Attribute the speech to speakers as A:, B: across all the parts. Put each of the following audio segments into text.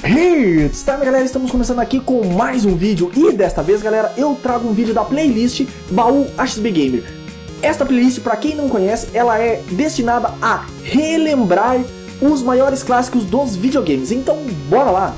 A: Hey, it's time, galera, estamos começando aqui com mais um vídeo e desta vez, galera, eu trago um vídeo da playlist Baú AXB Gamer. Esta playlist, para quem não conhece, ela é destinada a relembrar os maiores clássicos dos videogames, então bora lá!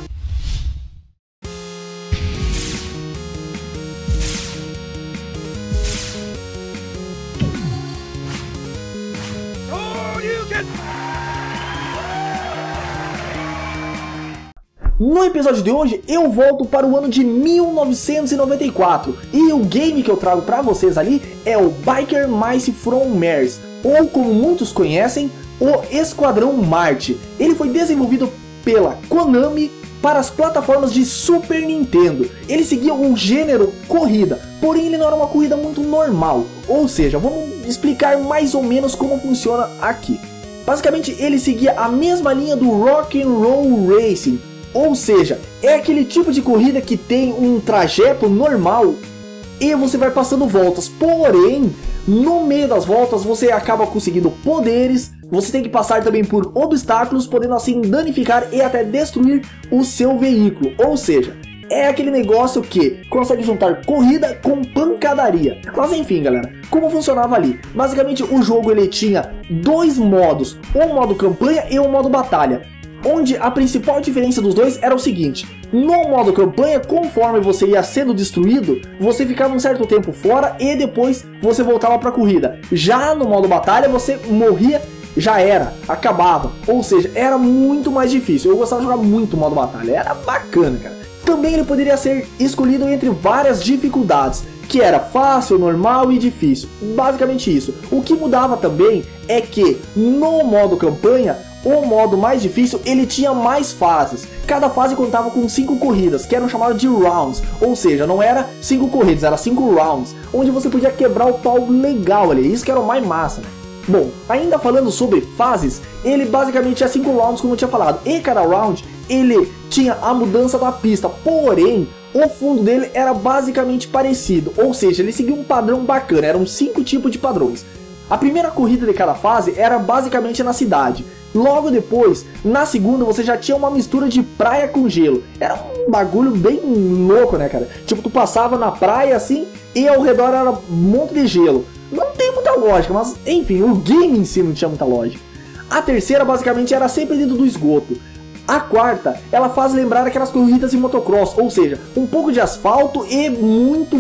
A: No episódio de hoje eu volto para o ano de 1994 e o game que eu trago para vocês ali é o Biker Mice from Mars, ou como muitos conhecem, o Esquadrão Marte. Ele foi desenvolvido pela Konami para as plataformas de Super Nintendo. Ele seguia um gênero corrida, porém ele não era uma corrida muito normal, ou seja, vamos explicar mais ou menos como funciona aqui. Basicamente ele seguia a mesma linha do Rock'n'Roll Racing. Ou seja, é aquele tipo de corrida que tem um trajeto normal e você vai passando voltas. Porém, no meio das voltas você acaba conseguindo poderes, você tem que passar também por obstáculos, podendo assim danificar e até destruir o seu veículo. Ou seja, é aquele negócio que consegue juntar corrida com pancadaria. Mas enfim, galera, como funcionava ali? Basicamente o jogo ele tinha dois modos, o modo campanha e o modo batalha. Onde a principal diferença dos dois era o seguinte: no modo campanha, conforme você ia sendo destruído, você ficava um certo tempo fora e depois você voltava para a corrida. Já no modo batalha, você morria, já era, acabava. Ou seja, era muito mais difícil. Eu gostava de jogar muito o modo batalha, era bacana, cara. Também ele poderia ser escolhido entre várias dificuldades, que era fácil, normal e difícil. Basicamente isso. O que mudava também é que no modo campanha, o modo mais difícil, ele tinha mais fases. Cada fase contava com 5 corridas, que eram chamadas de rounds. Ou seja, não era 5 corridas, era 5 rounds, onde você podia quebrar o pau legal ali. Isso que era o mais massa, né? Bom, ainda falando sobre fases, ele basicamente tinha 5 rounds, como eu tinha falado. E cada round, ele tinha a mudança da pista. Porém, o fundo dele era basicamente parecido. Ou seja, ele seguia um padrão bacana. Eram 5 tipos de padrões. A primeira corrida de cada fase era basicamente na cidade. Logo depois, na segunda, você já tinha uma mistura de praia com gelo. Era um bagulho bem louco, né, cara? Tipo, tu passava na praia assim e ao redor era um monte de gelo. Não tem muita lógica, mas enfim, o game em si não tinha muita lógica. A terceira basicamente era sempre dentro do esgoto. A quarta, ela faz lembrar aquelas corridas de motocross, ou seja, um pouco de asfalto e muito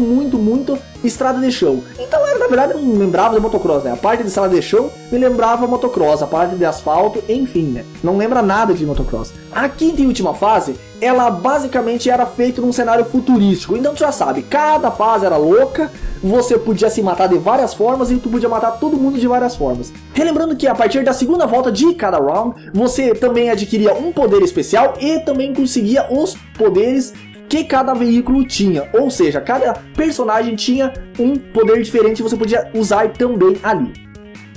A: estrada de chão. Então, na verdade, eu não lembrava de motocross, né? A parte de estrada de chão me lembrava motocross, a parte de asfalto, enfim, né? Não lembra nada de motocross. A quinta e última fase, ela basicamente era feita num cenário futurístico. Então, tu já sabe, cada fase era louca, você podia se matar de várias formas e tu podia matar todo mundo de várias formas. Relembrando que a partir da segunda volta de cada round, você também adquiria um poder especial e também conseguia os poderes que cada veículo tinha. Ou seja, cada personagem tinha um poder diferente e você podia usar também ali.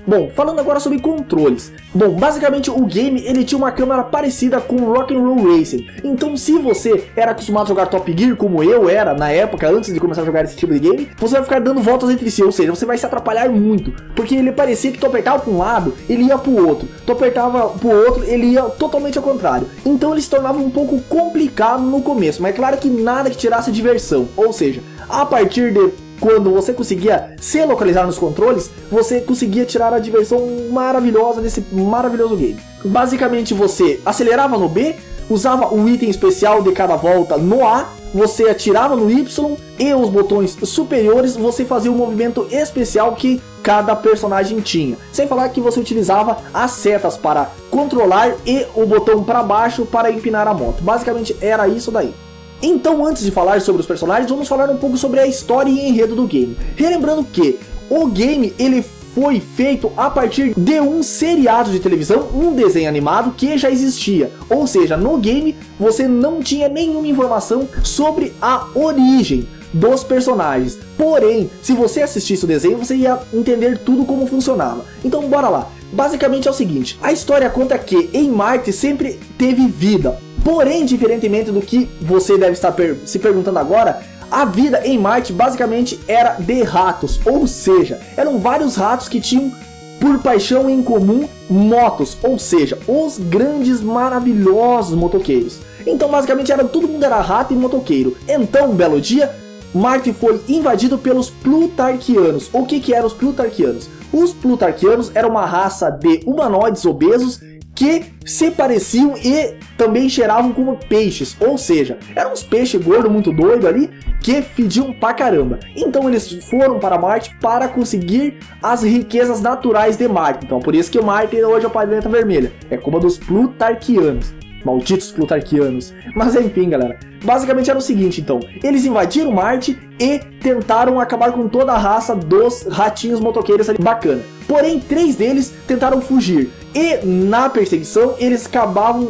A: Bom, falando agora sobre controles. Bom, basicamente o game ele tinha uma câmera parecida com Rock'n'Roll Racing. Então se você era acostumado a jogar Top Gear, como eu era na época, antes de começar a jogar esse tipo de game, você vai ficar dando voltas entre si, ou seja, você vai se atrapalhar muito. Porque ele parecia que tu apertava para um lado, ele ia para o outro. Tu apertava para o outro, ele ia totalmente ao contrário. Então ele se tornava um pouco complicado no começo, mas é claro que nada que tirasse a diversão. Ou seja, a partir de quando você conseguia se localizar nos controles, você conseguia tirar a diversão maravilhosa desse maravilhoso game. Basicamente você acelerava no B, usava o item especial de cada volta no A, você atirava no Y e os botões superiores você fazia o movimento especial que cada personagem tinha. Sem falar que você utilizava as setas para controlar e o botão para baixo para empinar a moto. Basicamente era isso daí. Então, antes de falar sobre os personagens, vamos falar um pouco sobre a história e enredo do game. Relembrando que o game ele foi feito a partir de um seriado de televisão, um desenho animado que já existia. Ou seja, no game você não tinha nenhuma informação sobre a origem dos personagens. Porém, se você assistisse o desenho, você ia entender tudo como funcionava. Então, bora lá. Basicamente é o seguinte, a história conta que em Marte sempre teve vida. Porém, diferentemente do que você deve estar se perguntando agora, a vida em Marte basicamente era de ratos, ou seja, eram vários ratos que tinham por paixão em comum motos, ou seja, os grandes maravilhosos motoqueiros. Então basicamente todo mundo era rato e motoqueiro. Então um belo dia, Marte foi invadido pelos Plutarquianos. O que eram os Plutarquianos? Os Plutarquianos eram uma raça de humanoides obesos que se pareciam e também cheiravam como peixes, ou seja, eram uns peixes gordos muito doidos ali que fediam pra caramba. Então eles foram para Marte para conseguir as riquezas naturais de Marte. Então por isso que o Marte hoje é o planeta vermelho, é culpa dos Plutarquianos. Malditos Plutarquianos. Mas enfim, galera, basicamente era o seguinte, então, eles invadiram Marte e tentaram acabar com toda a raça dos ratinhos motoqueiros ali, bacana. Porém, 3 deles tentaram fugir e na perseguição eles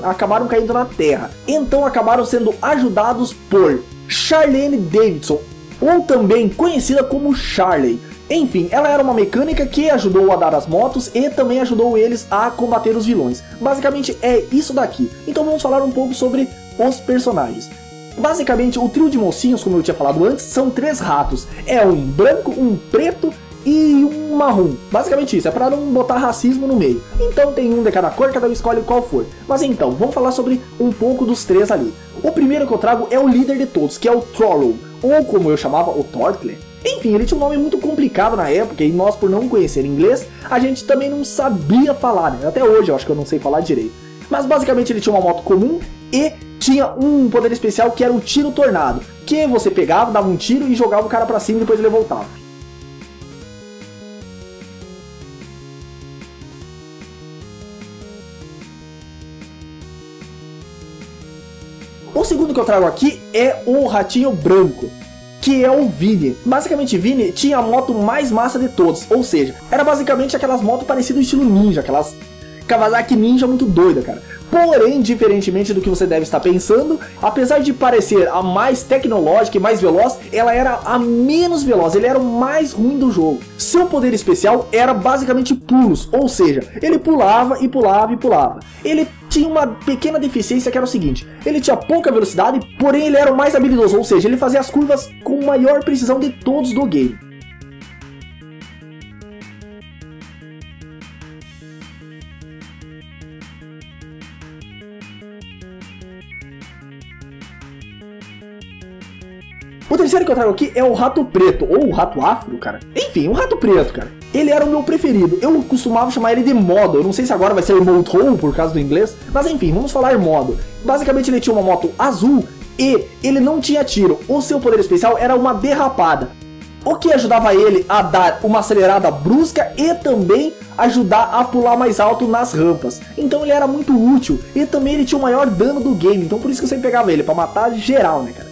A: acabaram caindo na Terra. Então acabaram sendo ajudados por Charlene Davidson, ou também conhecida como Charley. Enfim, ela era uma mecânica que ajudou a dar as motos e também ajudou eles a combater os vilões. Basicamente é isso daqui. Então vamos falar um pouco sobre os personagens. Basicamente o trio de mocinhos, como eu tinha falado antes, são 3 ratos. É um branco, um preto e um marrom. Basicamente isso, é para não botar racismo no meio. Então tem um de cada cor, cada um escolhe qual for. Mas então, vamos falar sobre um pouco dos 3 ali. O primeiro que eu trago é o líder de todos, que é o Trollo, ou como eu chamava, o Tortle. Enfim, ele tinha um nome muito complicado na época e nós, por não conhecer inglês, a gente também não sabia falar, né? Até hoje eu acho que eu não sei falar direito. Mas basicamente ele tinha uma moto comum e tinha um poder especial que era o tiro tornado, que você pegava, dava um tiro e jogava o cara pra cima e depois ele voltava. O segundo que eu trago aqui é o ratinho branco, que é o Vini. Basicamente Vini tinha a moto mais massa de todos, ou seja, era basicamente aquelas motos parecidas estilo ninja, aquelas Kawasaki Ninja muito doida, cara. Porém, diferentemente do que você deve estar pensando, apesar de parecer a mais tecnológica e mais veloz, ela era a menos veloz, ele era o mais ruim do jogo. Seu poder especial era basicamente pulos, ou seja, ele pulava e pulava e pulava. Ele tinha uma pequena deficiência que era o seguinte, ele tinha pouca velocidade, porém ele era o mais habilidoso, ou seja, ele fazia as curvas com maior precisão de todos do game. O terceiro que eu trago aqui é o Rato Preto, ou o Rato Afro, cara. Enfim, o Rato Preto, cara. Ele era o meu preferido. Eu costumava chamar ele de modo. Eu não sei se agora vai ser Moto por causa do inglês. Mas enfim, vamos falar modo. Basicamente ele tinha uma moto azul e ele não tinha tiro. O seu poder especial era uma derrapada, o que ajudava ele a dar uma acelerada brusca e também ajudar a pular mais alto nas rampas. Então ele era muito útil e também ele tinha o maior dano do game. Então por isso que eu sempre pegava ele, pra matar geral, né, cara?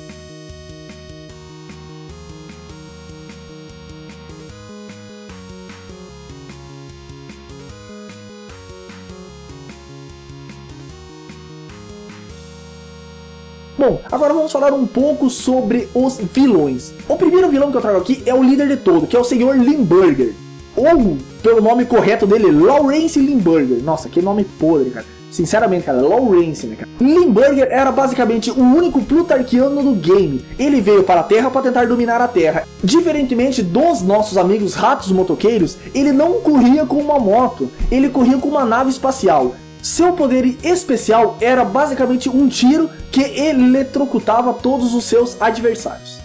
A: Bom, agora vamos falar um pouco sobre os vilões. O primeiro vilão que eu trago aqui é o líder de todo, que é o Sr. Limburger. Ou, pelo nome correto dele, Lawrence Limburger. Nossa, que nome podre, cara. Sinceramente, cara, Lawrence, né, cara? Limburger era basicamente o único Plutarquiano do game. Ele veio para a Terra para tentar dominar a Terra. Diferentemente dos nossos amigos ratos motoqueiros, ele não corria com uma moto, ele corria com uma nave espacial. Seu poder especial era basicamente um tiro que eletrocutava todos os seus adversários.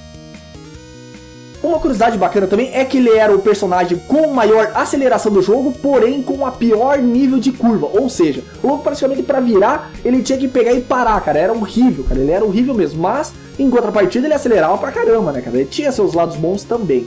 A: Uma curiosidade bacana também é que ele era o personagem com maior aceleração do jogo, porém com a pior nível de curva. Ou seja, logo praticamente para virar, ele tinha que pegar e parar, cara. Era horrível, cara. Ele era horrível mesmo. Mas, em contrapartida, ele acelerava pra caramba, né, cara? Ele tinha seus lados bons também.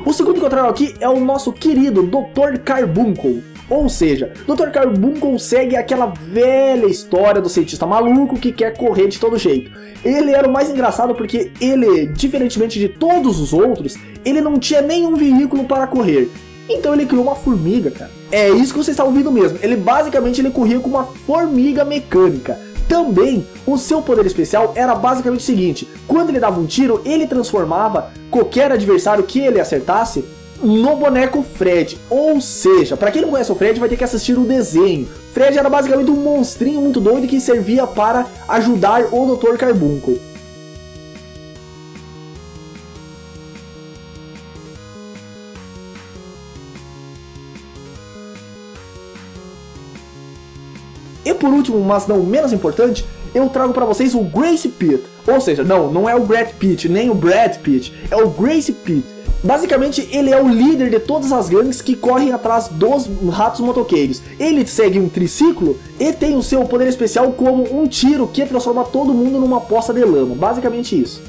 A: O segundo que eu trago aqui é o nosso querido Dr. Carbuncle. Ou seja, Dr. Carbuncle segue aquela velha história do cientista maluco que quer correr de todo jeito. Ele era o mais engraçado porque ele, diferentemente de todos os outros, ele não tinha nenhum veículo para correr. Então ele criou uma formiga, cara. É isso que você está ouvindo mesmo. Ele basicamente corria com uma formiga mecânica. Também, o seu poder especial era basicamente o seguinte: quando ele dava um tiro, ele transformava qualquer adversário que ele acertasse no boneco Fred. Ou seja, para quem não conhece o Fred vai ter que assistir o desenho. Fred era basicamente um monstrinho muito doido que servia para ajudar o Dr. Carbuncle. E por último, mas não menos importante, eu trago para vocês o Gracie Pitt. Ou seja, não é o Brad Pitt, nem o Brad Pitt, é o Gracie Pitt. Basicamente, ele é o líder de todas as gangues que correm atrás dos ratos motoqueiros. Ele segue um triciclo e tem o seu poder especial como um tiro que transforma todo mundo numa poça de lama. Basicamente isso.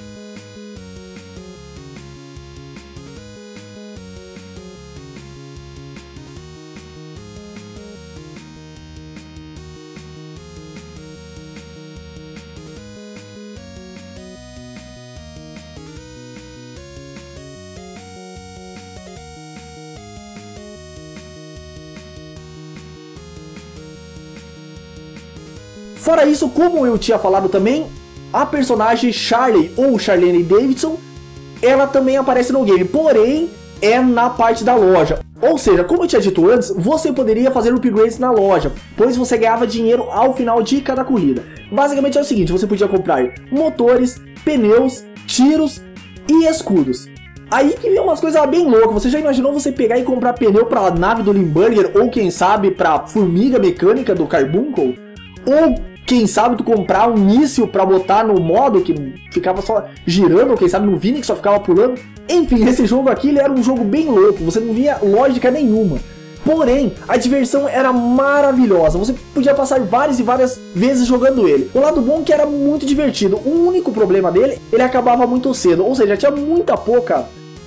A: Fora isso, como eu tinha falado também, a personagem Charlie, ou Charlene Davidson, ela também aparece no game, porém é na parte da loja. Ou seja, como eu tinha dito antes, você poderia fazer upgrades na loja, pois você ganhava dinheiro ao final de cada corrida. Basicamente é o seguinte, você podia comprar motores, pneus, tiros e escudos. Aí que vem umas coisas bem loucas. Você já imaginou você pegar e comprar pneu para a nave do Limburger, ou quem sabe para a formiga mecânica do Carbuncle? Ou quem sabe tu comprar um míssil pra botar no modo que ficava só girando, ou quem sabe no Vini que só ficava pulando. Enfim, esse jogo aqui ele era um jogo bem louco, você não via lógica nenhuma. Porém, a diversão era maravilhosa, você podia passar várias e várias vezes jogando ele. O lado bom é que era muito divertido, o único problema dele, ele acabava muito cedo, ou seja, tinha muita pouca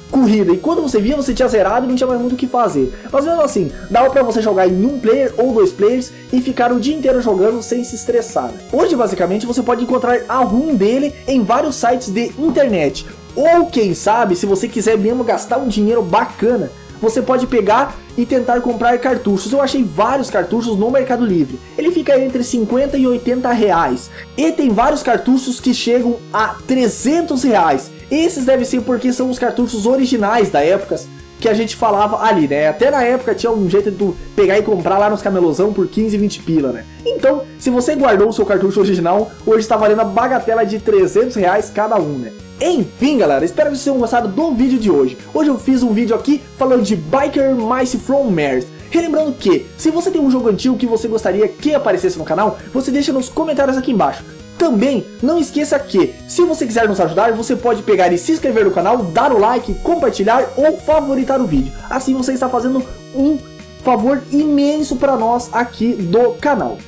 A: corrida, e quando você via, você tinha zerado e não tinha mais muito o que fazer. Mas mesmo assim, dava pra você jogar em um player ou dois players e ficar o dia inteiro jogando sem se estressar. Hoje, basicamente, você pode encontrar a ROM dele em vários sites de internet. Ou quem sabe, se você quiser mesmo gastar um dinheiro bacana, você pode pegar e tentar comprar cartuchos. Eu achei vários cartuchos no Mercado Livre. Ele fica entre 50 e 80 reais. E tem vários cartuchos que chegam a 300 reais. Esses devem ser porque são os cartuchos originais da época que a gente falava ali, né? Até na época tinha um jeito de tu pegar e comprar lá nos camelosão por 15, 20 pila, né? Então, se você guardou o seu cartucho original, hoje está valendo a bagatela de 300 reais cada um, né? Enfim, galera, espero que vocês tenham gostado do vídeo de hoje. Hoje eu fiz um vídeo aqui falando de Biker Mice from Mars. Relembrando que, se você tem um jogo antigo que você gostaria que aparecesse no canal, você deixa nos comentários aqui embaixo. Também, não esqueça que, se você quiser nos ajudar, você pode pegar e se inscrever no canal, dar o like, compartilhar ou favoritar o vídeo. Assim você está fazendo um favor imenso para nós aqui do canal.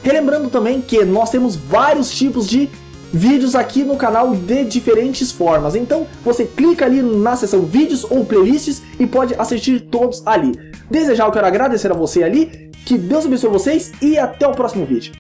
A: Relembrando também que nós temos vários tipos de vídeos aqui no canal de diferentes formas. Então, você clica ali na seção vídeos ou playlists e pode assistir todos ali. Desde já eu quero agradecer a você ali, que Deus abençoe vocês e até o próximo vídeo.